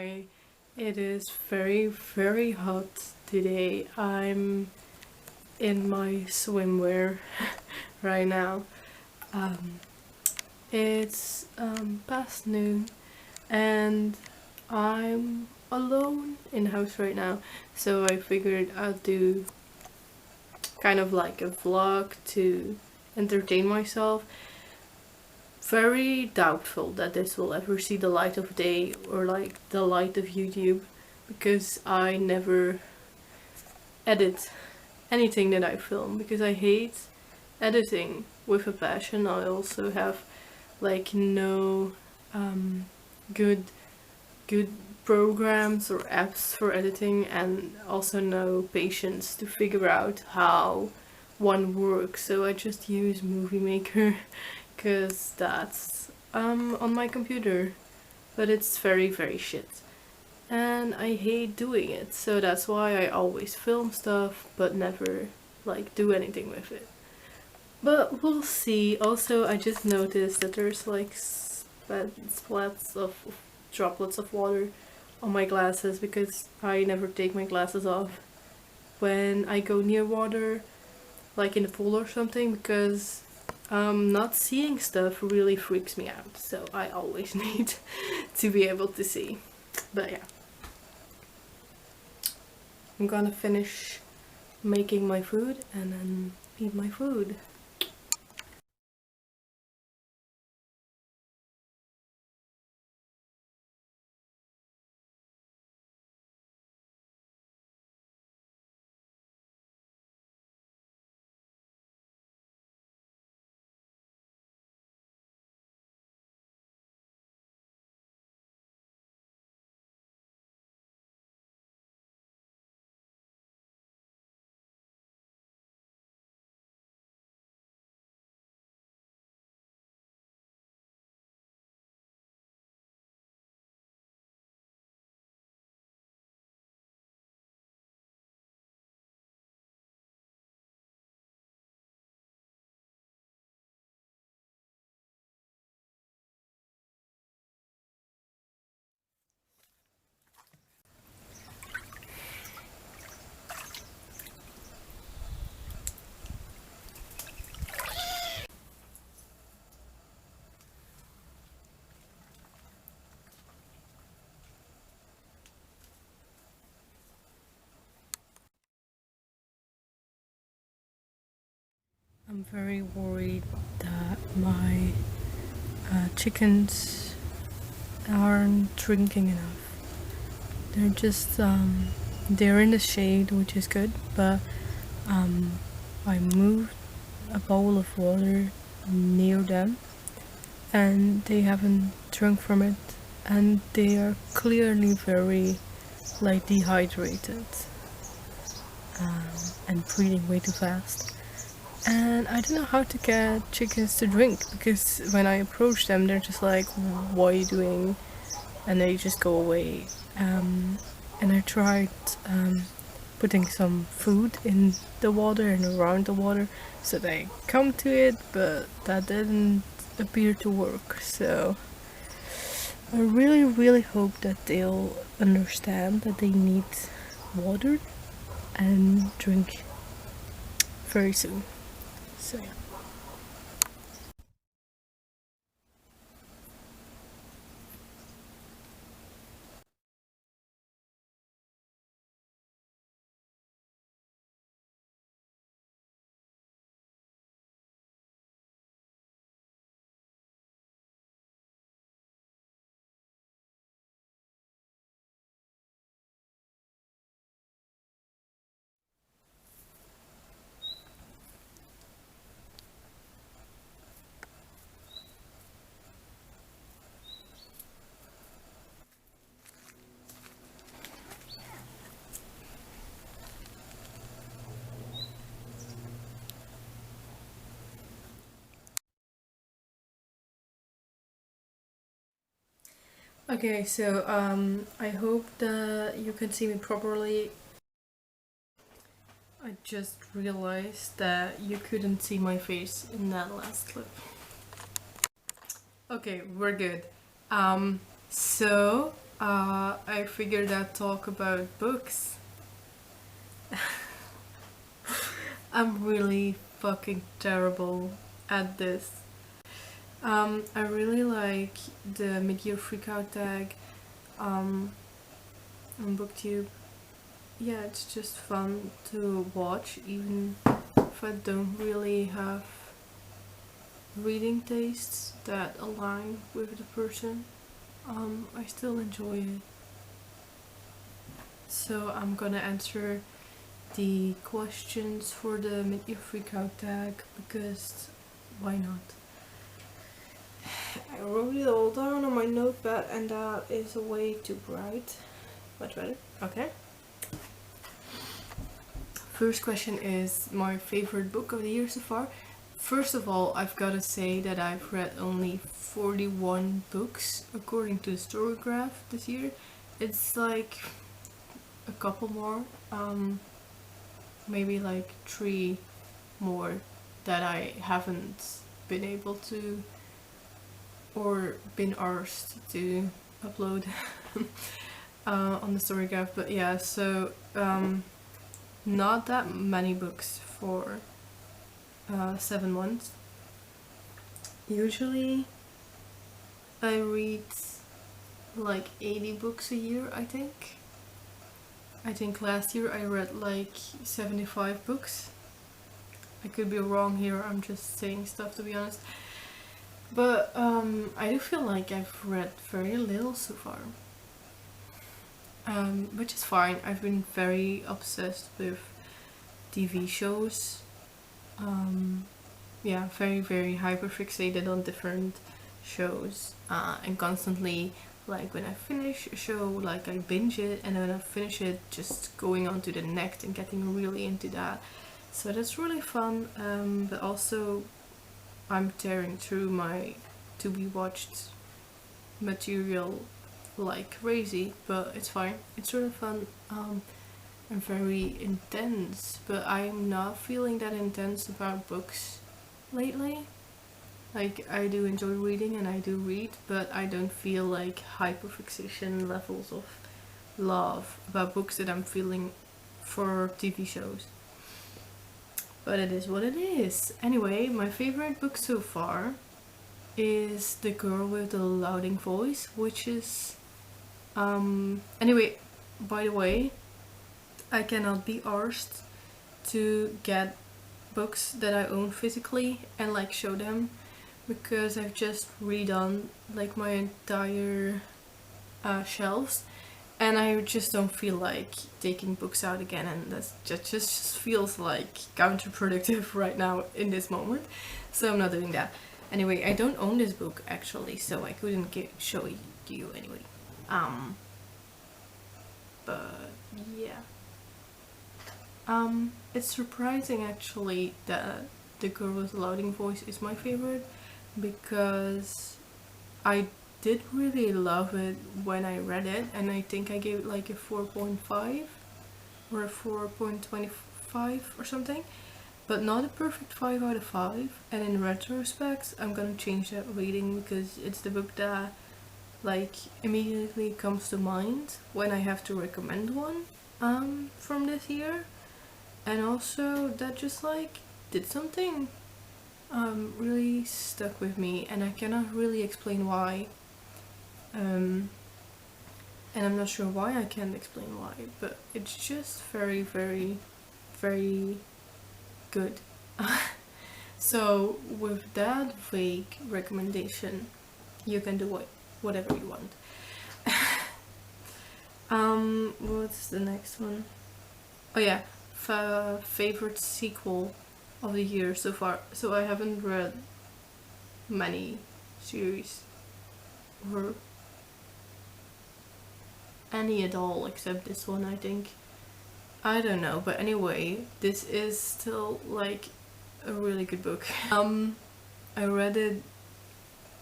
Hi, it is very hot today. I'm in my swimwear right now. Um, it's past noon and I'm alone in the house right now, so I figured I'd do kind of like a vlog to entertain myself. Very doubtful that this will ever see the light of day or like the light of YouTube, because I never edit anything that I film because I hate editing with a passion. I also have like no good programs or apps for editing, and also no patience to figure out how one works, so I just use Movie Maker because that's on my computer, but it's very shit and I hate doing it, so that's why I always film stuff but never like do anything with it. But we'll see. Also, I just noticed that there's like splats of droplets of water on my glasses because I never take my glasses off when I go near water, like in the pool or something, because not seeing stuff really freaks me out, so I always need to be able to see. But yeah, I'm gonna finish making my food and then eat my food. I'm very worried that my chickens aren't drinking enough. They're just they're in the shade, which is good, but I moved a bowl of water near them and they haven't drunk from it, and they are clearly very like dehydrated and breathing way too fast. And I don't know how to get chickens to drink, because when I approach them, they're just like, "What are you doing?" And they just go away. And I tried putting some food in the water and around the water so they come to it, but that didn't appear to work. So I really hope that they'll understand that they need water and drink very soon. So yeah. Okay, so I hope that you can see me properly. I just realized that you couldn't see my face in that last clip. Okay, we're good. So I figured I'd talk about books. I'm really fucking terrible at this. I really like the mid-year freakout tag on BookTube. Yeah, it's just fun to watch, even if I don't really have reading tastes that align with the person. I still enjoy it. So I'm gonna answer the questions for the mid-year freakout tag because why not? I wrote it all down on my notepad and that is way too bright. Much better. Okay. First question is my favorite book of the year so far. First of all, I've got to say that I've read only 41 books according to the Storygraph this year. It's like a couple more, maybe like 3 more that I haven't been able to or been asked to upload on the Storygraph. But yeah, so not that many books for 7 months. Usually I read like 80 books a year, I think. I think last year I read like 75 books. I could be wrong here, I'm just saying stuff to be honest. But I do feel like I've read very little so far. Which is fine. I've been very obsessed with TV shows. Yeah, very hyper fixated on different shows and constantly, like when I finish a show, like I binge it, and then when I finish it, just going on to the next and getting really into that. So that's really fun, but also I'm tearing through my to be watched material like crazy, but it's fine. It's really fun and very intense, but I'm not feeling that intense about books lately. Like, I do enjoy reading and I do read, but I don't feel like hyperfixation levels of love about books that I'm feeling for TV shows. But it is what it is. Anyway, my favorite book so far is The Girl with the Louding Voice, which is anyway, by the way, I cannot be arsed to get books that I own physically and like show them, because I've just redone like my entire shelves, and I just don't feel like taking books out again, and that just feels like counterproductive right now in this moment, so I'm not doing that. Anyway, I don't own this book actually, so I couldn't show it to you anyway. But yeah. It's surprising actually that The Girl with the Louding Voice is my favorite, because I did really love it when I read it, and I think I gave it like a 4.5 or a 4.25 or something, but not a perfect 5 out of 5. And in retrospect, I'm gonna change that rating because it's the book that like immediately comes to mind when I have to recommend one from this year, and also that just like did something really stuck with me, and I cannot really explain why, and I'm not sure why I can't explain why, but it's just very good. So with that vague recommendation, you can do whatever you want. What's the next one? Oh yeah, favorite sequel of the year so far. So I haven't read many series or any at all except this one, I think. I don't know, but anyway, this is still like a really good book. I read it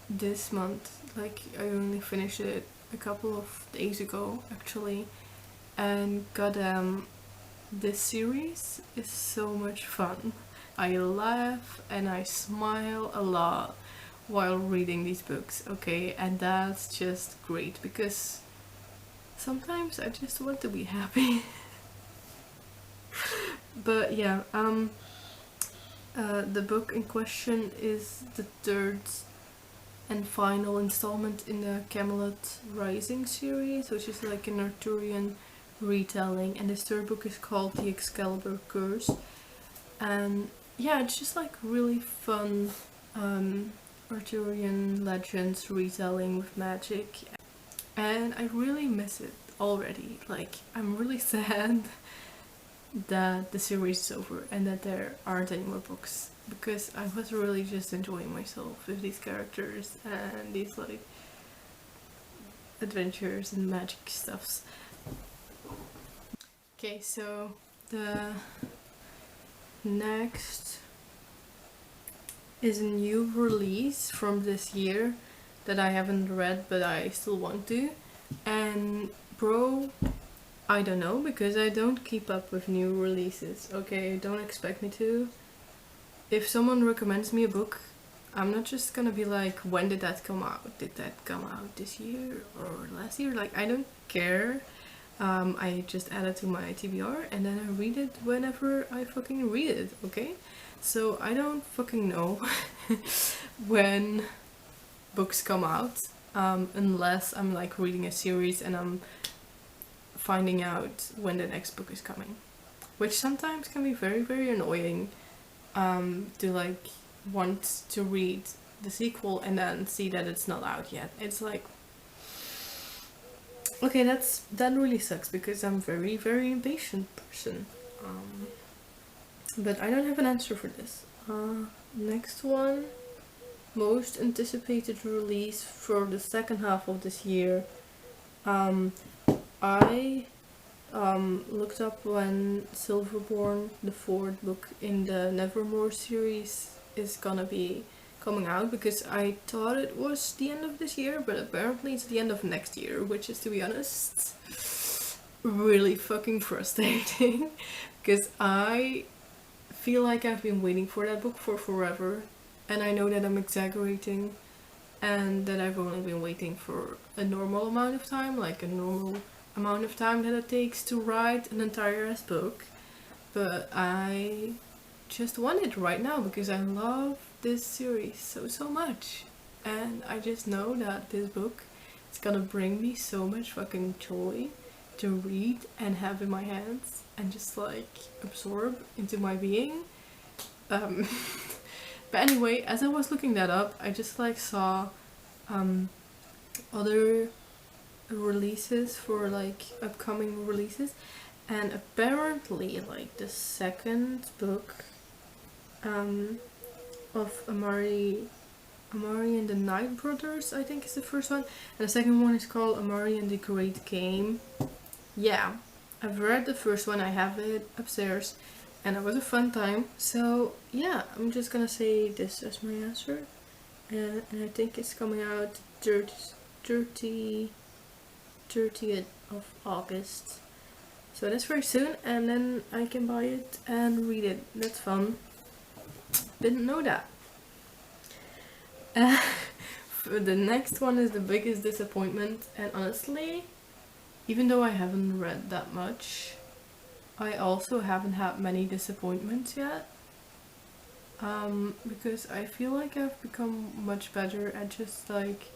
this month, like I only finished it a couple of days ago actually, and goddamn, this series is so much fun. I laugh and I smile a lot while reading these books, okay, and that's just great because sometimes I just want to be happy. But yeah, the book in question is the third and final installment in the Camelot Rising series, which is like an Arthurian retelling, and this third book is called The Excalibur Curse. And yeah, it's just like really fun Arthurian legends retelling with magic, and I really miss it already. Like, I'm really sad that the series is over and that there aren't any more books, because I was really just enjoying myself with these characters and these like adventures and magic stuffs. Okay, so the next is a new release from this year that I haven't read but I still want to, and bro, I don't know, because I don't keep up with new releases, okay? Don't expect me to. If someone recommends me a book, I'm not just gonna be like, when did that come out? Did that come out this year or last year? Like, I don't care. I just add it to my TBR and then I read it whenever I fucking read it, okay? So I don't fucking know when books come out, unless I'm like reading a series and I'm finding out when the next book is coming, which sometimes can be very, very annoying, to like want to read the sequel and then see that it's not out yet. It's like, okay, that really sucks because I'm very, very impatient person. But I don't have an answer for this. Next one, most anticipated release for the second half of this year. I looked up when Silverborn, the fourth book in the Nevermore series, is gonna be coming out, because I thought it was the end of this year, but apparently it's the end of next year, which is, to be honest, really fucking frustrating because I feel like I've been waiting for that book for forever, and I know that I'm exaggerating and that I've only been waiting for a normal amount of time, like a normal amount of time that it takes to write an entire ass book, but I just want it right now because I love this series so much, and I just know that this book is gonna bring me so much fucking joy to read and have in my hands and just like absorb into my being. But anyway, as I was looking that up, I just like saw other releases for like upcoming releases, and apparently like the second book of Amari and the Night Brothers, I think is the first one, and the second one is called Amari and the Great Game. Yeah, I've read the first one, I have it upstairs, and it was a fun time. So yeah, I'm just gonna say this as my answer, and I think it's coming out 30th of August. So that's very soon, and then I can buy it and read it. That's fun. Didn't know that. The next one is the biggest disappointment, and honestly, even though I haven't read that much, I also haven't had many disappointments yet. Because I feel like I've become much better at just like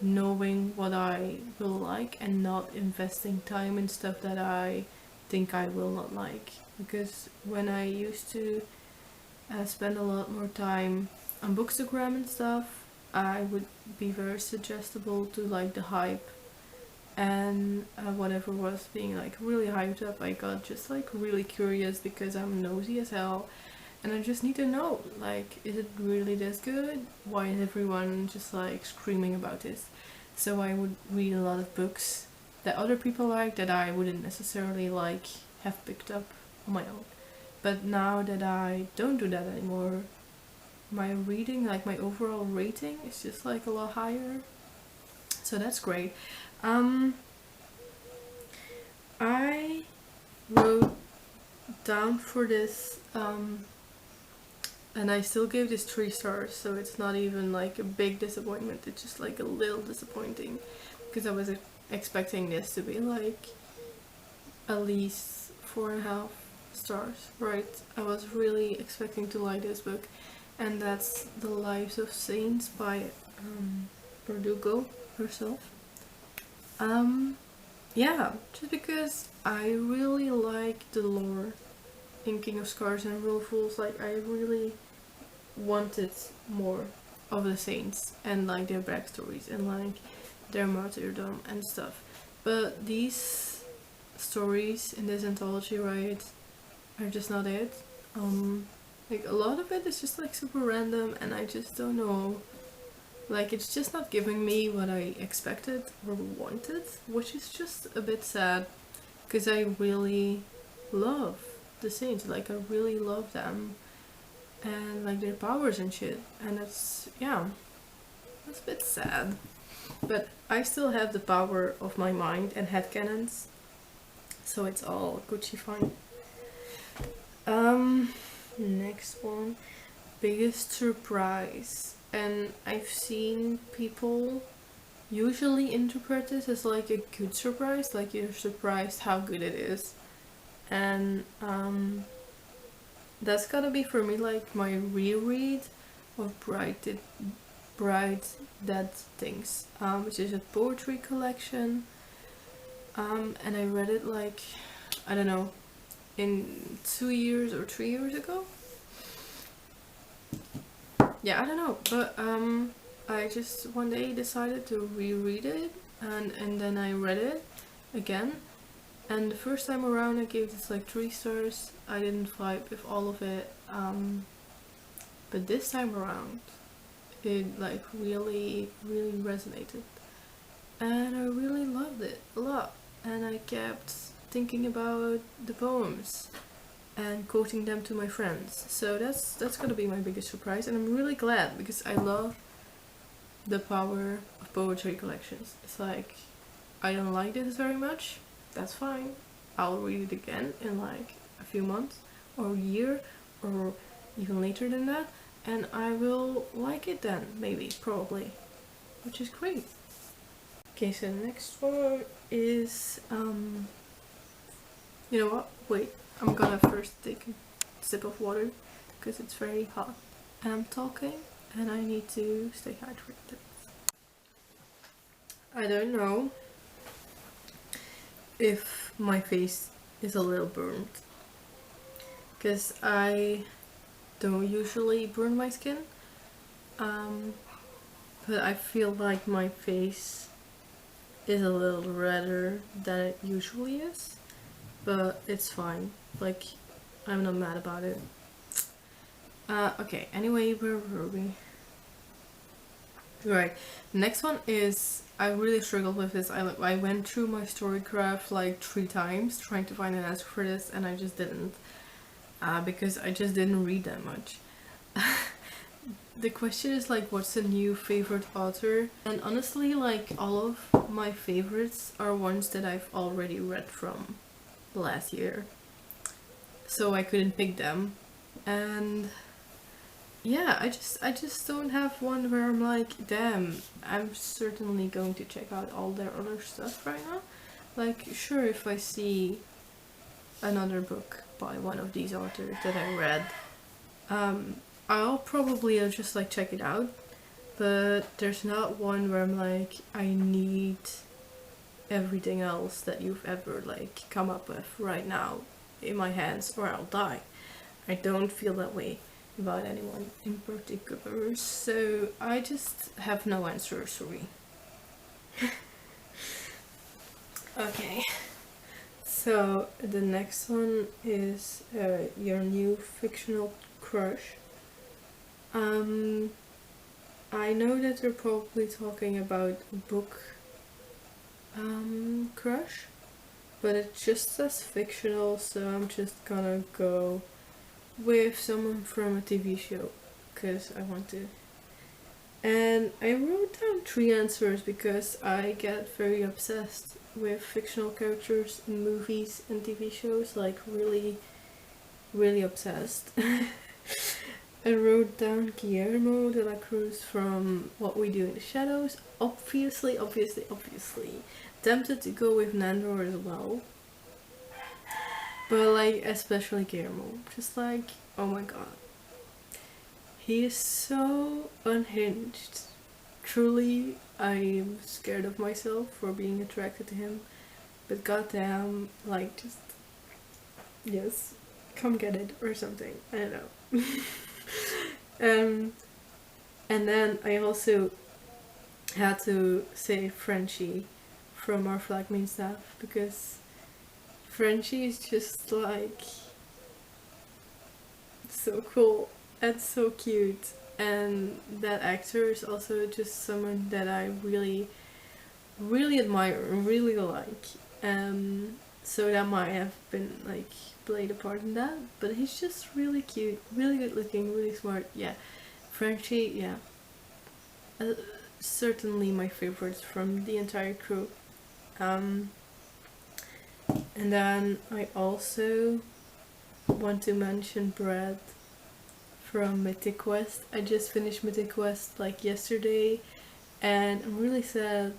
knowing what I will like and not investing time in stuff that I think I will not like. Because when I used to spend a lot more time on Bookstagram and stuff, I would be very suggestible to like the hype, and whatever was being like really hyped up, I got just like really curious because I'm nosy as hell, and I just need to know, like, is it really this good? Why is everyone just like screaming about this? So I would read a lot of books that other people like that I wouldn't necessarily like have picked up on my own. But now that I don't do that anymore, my reading, like my overall rating, is just like a lot higher. So that's great. I wrote down for this, and I still gave this 3 stars, so it's not even like a big disappointment, it's just like a little disappointing, because I was expecting this to be like at least 4.5 stars, right? I was really expecting to like this book, and that's The Lives of Saints by Bardugo herself. Yeah, just because I really like the lore in King of Scars and Rule of Fools. Like, I really wanted more of the saints and like their backstories and like their martyrdom and stuff. But these stories in this anthology, right, are just not it. Like, a lot of it is just like super random, and I just don't know. Like, it's just not giving me what I expected or wanted, which is just a bit sad, because I really love the saints. Like, I really love them and like their powers and shit, and it's, yeah, that's a bit sad. But I still have the power of my mind and headcanons, so it's all Gucci fine. Next one, biggest surprise. And I've seen people usually interpret this as like a good surprise, like you're surprised how good it is. And that's gotta be for me like my reread of Bright Dead Things, which is a poetry collection. And I read it like, I don't know, in 2 years or 3 years ago. Yeah, I don't know, but I just one day decided to reread it, and then I read it again, and the first time around I gave this like 3 stars. I didn't vibe with all of it, but this time around it like really resonated, and I really loved it a lot, and I kept thinking about the poems and quoting them to my friends. So that's gonna be my biggest surprise, and I'm really glad, because I love the power of poetry collections. It's like, I don't like this very much, that's fine, I'll read it again in like a few months or a year or even later than that, and I will like it then, maybe, probably, which is great. Okay, so the next one is you know what, wait, I'm gonna first take a sip of water because it's very hot and I'm talking and I need to stay hydrated. I don't know if my face is a little burned, because I don't usually burn my skin, but I feel like my face is a little redder than it usually is, but it's fine. Like, I'm not mad about it. Okay, anyway, where were we? Right, next one is, I really struggled with this. I went through my storycraft like 3 times trying to find an answer for this, and I just didn't, because I just didn't read that much. The question is like, what's a new favorite author? And honestly, like, all of my favorites are ones that I've already read from last year, so I couldn't pick them. And yeah, I just don't have one where I'm like, damn, I'm certainly going to check out all their other stuff right now. Like, sure, if I see another book by one of these authors that I read, I'll probably just like check it out, but there's not one where I'm like, I need everything else that you've ever like come up with right now in my hands or I'll die. I don't feel that way about anyone in particular, so I just have no answer, sorry. Okay, so the next one is your new fictional crush. I know that they're probably talking about a book crush, but it just says fictional, so I'm just gonna go with someone from a TV show because I want to. And I wrote down 3 answers because I get very obsessed with fictional characters in movies and TV shows, like really obsessed. I wrote down Guillermo de la Cruz from What We Do in the Shadows. Obviously. Tempted to go with Nandor as well. But like, especially Guillermo. Just like, oh my god. He is so unhinged. Truly, I'm scared of myself for being attracted to him. But goddamn, like, just, yes, come get it or something. I don't know. And then I also had to say Frenchie from Our Flag Means Stuff, because Frenchie is just like so cool and so cute, and that actor is also just someone that I really admire and really like. So that might have been like played a part in that, but he's just really cute, really good looking, really smart. Yeah, Frenchie, yeah, certainly my favorites from the entire crew. And then I also want to mention Brad from Mythic Quest. I just finished Mythic Quest like yesterday, and I'm really sad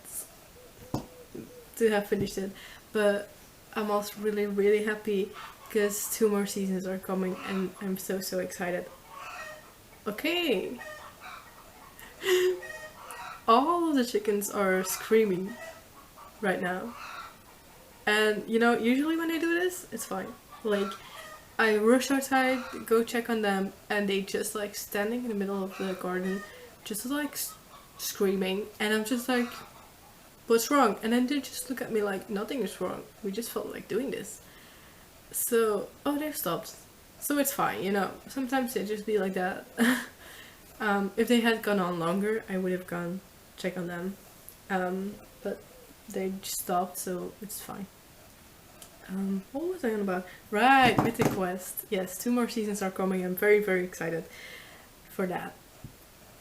to have finished it, but I'm also really happy because 2 more seasons are coming, and I'm so excited. Okay. All of the chickens are screaming right now. And you know, usually when I do this, it's fine. Like, I rush outside, go check on them, and they just like standing in the middle of the garden, just like screaming, and I'm just like, what's wrong? And then they just look at me like, nothing is wrong. We just felt like doing this. So, oh, they've stopped. So it's fine, you know. Sometimes they just be like that. If they had gone on longer, I would have gone check on them. But they just stopped, so it's fine. What was I on about? Right, Mythic Quest. Yes, 2 more seasons are coming. I'm very excited for that.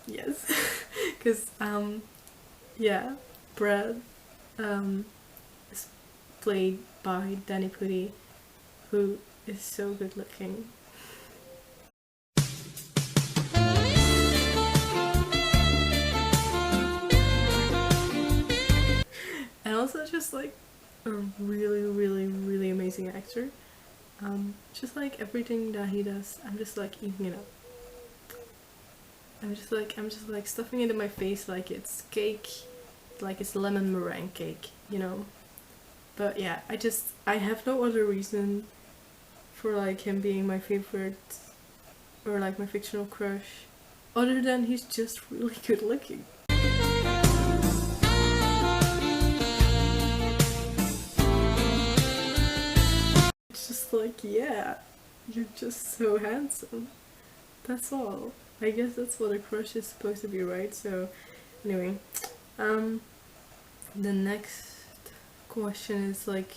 Yes. Because, yeah, Brad is played by Danny Pudi, who is so good looking. And also just like a really amazing actor. Just like everything that he does, I'm just like eating it up. I'm just like stuffing it in my face like it's cake, like it's lemon meringue cake, you know. But yeah, I have no other reason for like him being my favorite or like my fictional crush, other than he's just really good looking. It's just like, yeah, you're just so handsome. That's all. I guess that's what a crush is supposed to be, right? So anyway, the next question is like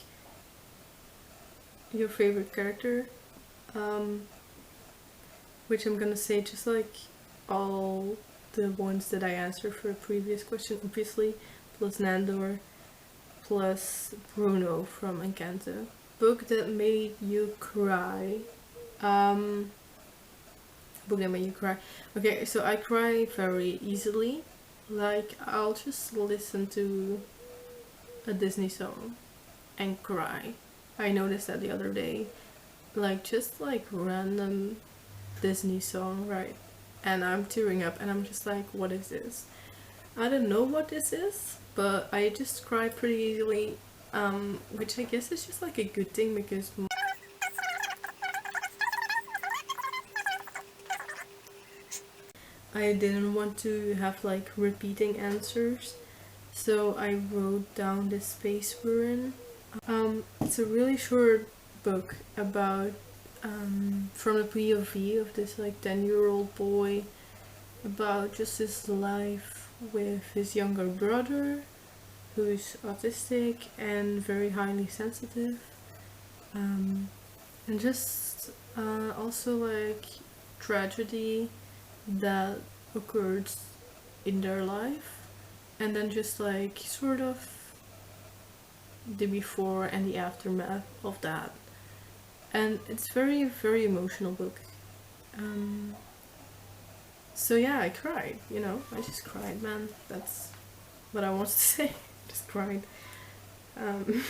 your favorite character, which I'm gonna say just like all the ones that I answered for the previous question, obviously, plus Nandor, plus Bruno from Encanto. Book that made you cry. Book that made you cry. Okay, so I cry very easily. Like, I'll just listen to a Disney song and cry. I noticed that the other day. Like, just like random Disney song, right? And I'm tearing up and I'm just like, what is this? I don't know what this is, but I just cry pretty easily. Which I guess is just like a good thing, because I didn't want to have like repeating answers, so I wrote down the space we're in. It's a really short book about from the POV of this like 10-year-old boy, about just his life with his younger brother, who's autistic and very highly sensitive, and just also like tragedy that occurred in their life, and then just like sort of the before and the aftermath of that. And it's very emotional book. So yeah, I cried, you know, I just cried, man. That's what I wanted to say. Just cried. Um,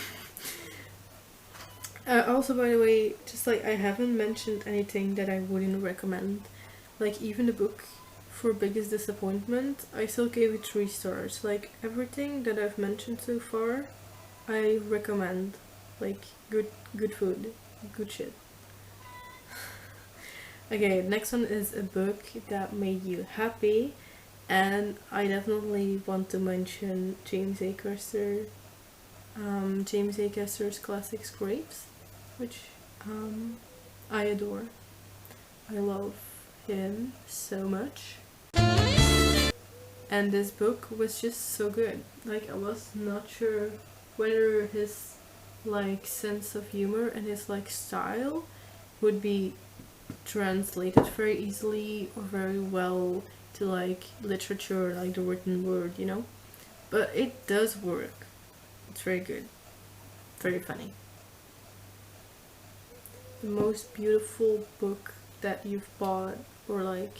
also, by the way, just like I haven't mentioned anything that I wouldn't recommend. Like even the book for Biggest Disappointment, I still gave it 3 stars. Like everything that I've mentioned so far, I recommend. Like good food, good shit. Okay, next one is a book that made you happy, and I definitely want to mention James A. Caster's Classics Grapes, which I adore. I love him so much. And this book was just so good. Like I was not sure whether his like sense of humor and his like style would be translated very easily or very well to like literature, like the written word, you know? But it does work. It's very good. Very funny. The most beautiful book that you've bought or like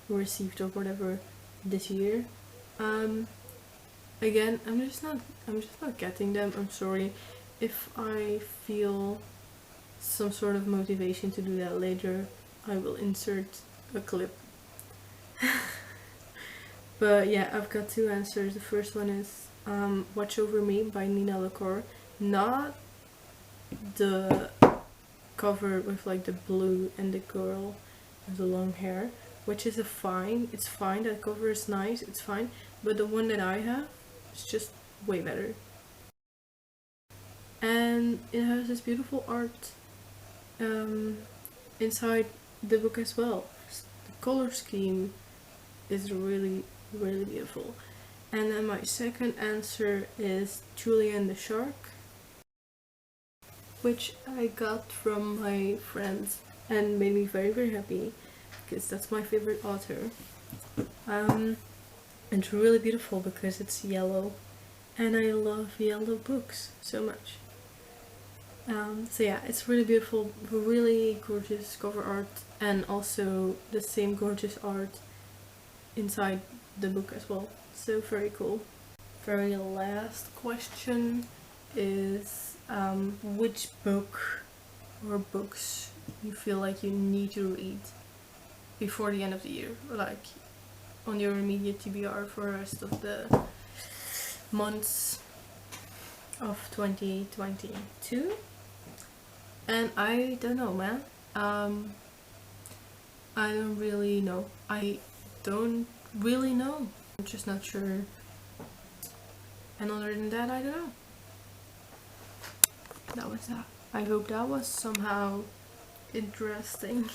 received or whatever this year. Again, I'm just not getting them. I'm sorry. If I feel some sort of motivation to do that later, I will insert a clip. But yeah, I've got 2 answers. The first one is Watch Over Me by Nina lacour. Not the cover with like the blue and the girl with the long hair, which is it's fine, that cover is nice, it's fine, but the one that I have is just way better. And it has this beautiful art inside the book as well. The color scheme is really beautiful. And then my second answer is Julian the Shark, which I got from my friends and made me very happy because that's my favorite author. It's really beautiful because it's yellow and I love yellow books so much. So yeah, it's really beautiful, really gorgeous cover art, and also the same gorgeous art inside the book as well. So very cool. Very last question is which book or books you feel like you need to read before the end of the year, like on your immediate TBR for the rest of the months of 2022. And I don't know, man. I don't really know. I don't really know. I'm just not sure. And other than that, I don't know. That was that. I hope that was somehow interesting.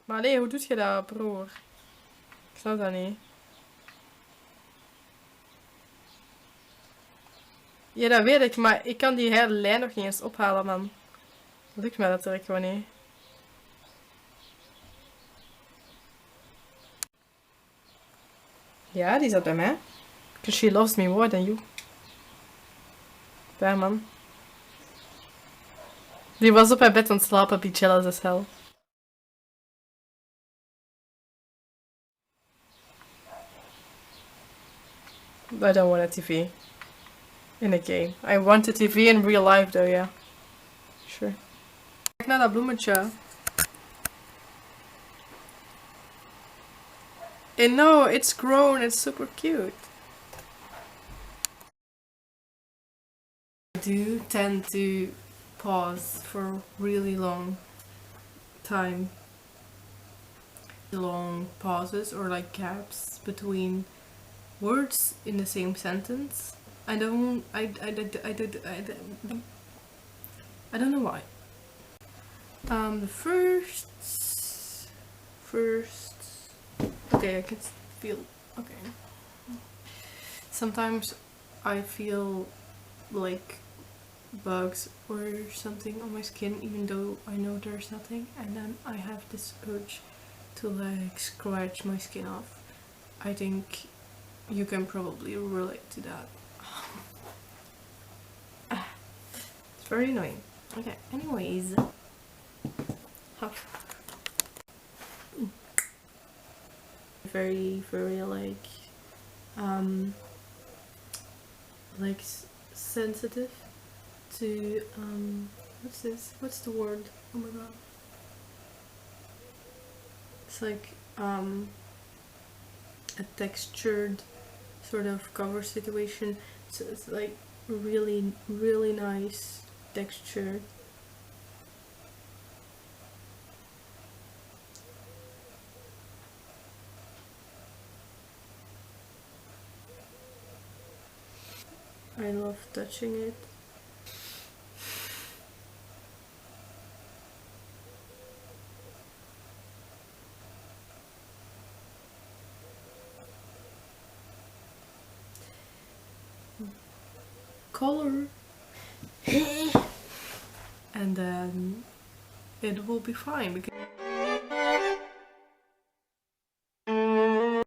Maar nee, hoe doet je dat, broer? Ik snap dat niet. Ja, dat weet ik, maar ik kan die hele lijn nog niet eens ophalen, man. Lukt mij dat direct gewoon niet. Ja, die zat bij mij. Because she loves me more than you. Daar, man. Die was op haar bed aan het slapen, be jealous as hell. I don't want a TV in a game. I want a TV in real life though, yeah. Sure. Kijk naar dat bloemetje. And no, it's grown, it's super cute. I do tend to pause for really long time. Long pauses or like gaps between words in the same sentence. I don't know why. The first, okay, I can feel, okay. Sometimes I feel like bugs or something on my skin, even though I know there's nothing, and then I have this urge to like scratch my skin off. I think you can probably relate to that. It's very annoying. Okay, anyways. Very, very like sensitive to what's this? What's the word? Oh my god. It's like a textured sort of cover situation. So it's like really, really nice texture. I love touching it. Color. And then it will be fine because